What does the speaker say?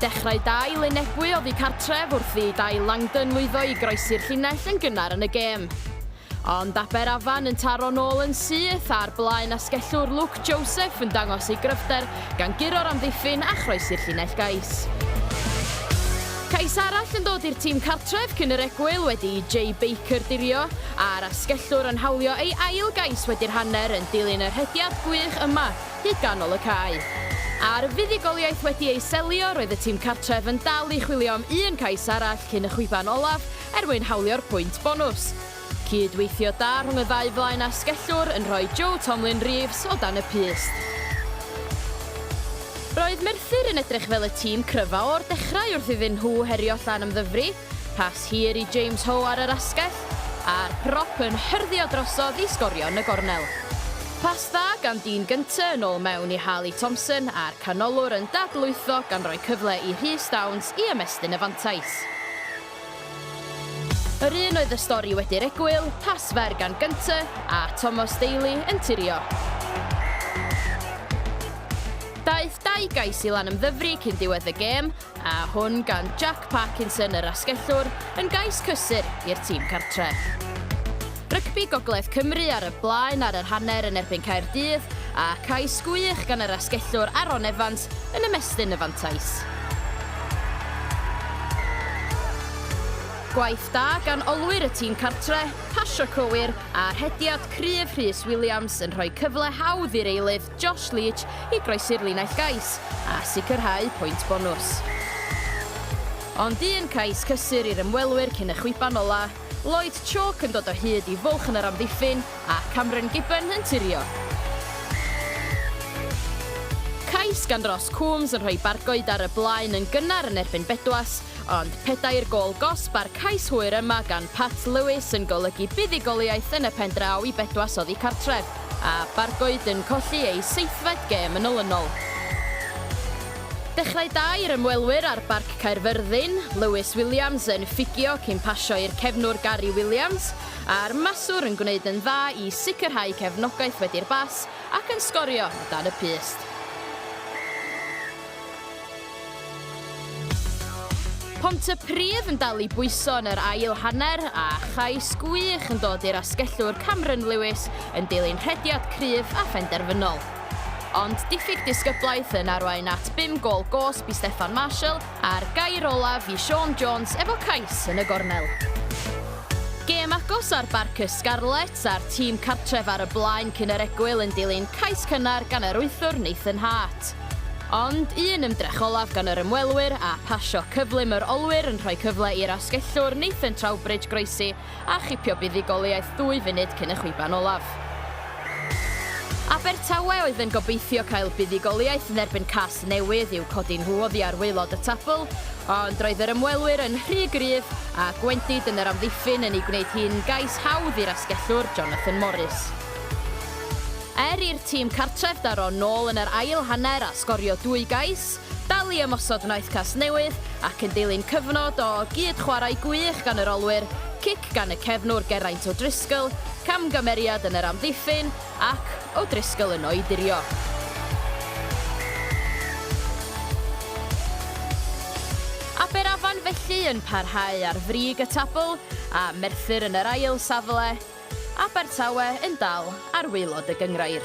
Dechrau da I Lynebwy oddi cartref wrth I da Langdon lwyddo I groesi'r llinell yn gynnar yn y gêm. Ond Aberafan yn taro nôl yn syth ar blaen asgellwr Luke Joseph yn dangos ei gryfder gan guro'r amddiffyn a chroesi'r llinell gais. Cais arall yn dod i'r tîm cartref cyn yr egwyl wedi I Jay Baker dirio a'r asgellwr yn hawlio ei ail gais wedi'r hanner yn dilyn yr hediad gwych yma hyd ganol y cae. A'r fuddigoliaeth wedi ei selio roedd y tîm cartref yn dal I chwilio am un cais arall cyn y chwiban olaf mwyn hawlio'r pwynt bonws. Cydweithio da rhwng y ddau flaen asgellwr yn rhoi Joe Tomlin Reeves o dan y pyst. Roedd Merthyr yn edrych fel y tîm cryfa o'r dechrau wrth iddyn nhw herio llan ymddyfri, pas hir I James Ho ar yr asgell, a'r prop yn hyrddio drosodd I sgorio yn y gornel. Pas dda gan dyn gyntaf yn ôl mewn I Harley Thompson a'r canolwr yn dadlwytho gan roi cyfle I Rhys Downs I ymestyn y fantais. Yr un oedd y stori wedi'r egwyl, pas fer gan gyntaf a Thomas Daly yn tirio. Daeth 2 gais I lan ymddyfri cyn diwedd y gêm, a hwn gan Jack Parkinson yr asgellwr yn gais cysur i'r tîm cartref. Rygbi Gogledd Cymru ar y blaen ar yr hanner yn erbyn Caerdydd a cais gwych gan yr asgellwr Aaron Evans yn ymestyn y fantais. Gwaith da gan olwyr y tîm cartre, pasio cywir a'r hediad cryf Rhys Williams yn rhoi cyfle hawdd i'r eilydd Josh Leach I groesi'r linell gais a sicrhau pwynt bonws. Ond un cais cysur i'r ymwelwyr cyn y chwiban ola, Lloyd Chalk yn dod o hyd I fwlch yn yr amddiffyn a Cameron Gibbon yn tirio. Cais gan Ross Coombs yn rhoi bargoed ar y blaen yn gynnar yn erbyn Bedwas, ond 4 gol gosb ar cais hwyr yma gan Pat Lewis yn golygu buddigoliaeth yn y pen draw I Bedwas oddi cartref, a bargoed yn colli ei 7fed gêm yn olynol. Dechrau da i'r ymwelwyr ar Barc Caerfyrddin, Lewis Williams yn ffigio cyn pasio i'r cefnwr Gary Williams, a'r maswr yn gwneud yn dda I sicrhau cefnogaeth wedi'r bas ac yn sgorio o dan y pyst. Pontypridd yn dal I bwyso yn yr ail hanner a chais gwych yn dod i'r asgellwr Cameron Lewis yn dilyn rhediad cryf a phenderfynol. Ond diffyg disgyblaeth yn arwain at 5 gol gosb I Steffan Marshall a'r gair olaf I Sean Jones efo cais yn y gornel. Gêm agos ar Barc y Scarlett a'r tîm cartref ar y blaen cyn yr egwyl yn dilyn cais cynnar gan yr wythwr Nathan Hart. Ond un ymdrech olaf gan yr ymwelwyr a pasio cyflym yr olwyr yn rhoi cyfle i'r asgellwr Nathan Trowbridge groesi a chipio buddigoliaeth 2 funud cyn y chwiban olaf. Abertawe oedd yn gobeithio cael buddigoliaeth yn erbyn cas newydd i'w codi nhw oddi ar waelod y tabl, ond roedd yr ymwelwyr yn rhy gryf a gwendid yn yr amddiffyn yn ei gwneud hi'n gais hawdd i'r asgellwr Jonathan Morris. I'r tîm cartref daro nôl yn yr ail hanner a sgorio 2 gais, dal I ymosod wnaeth cas newydd ac yn dilyn cyfnod o gyd chwarae gwych gan yr olwyr, cic gan y cefnwr Geraint O'Driscoll, camgymeriad yn yr amddiffyn ac O'Driscoll yn o'i dirio. Aberafan felly yn parhau ar frig y tabl a Merthyr yn yr ail safle, Abertawe yn dal ar waelod y Gynghrair.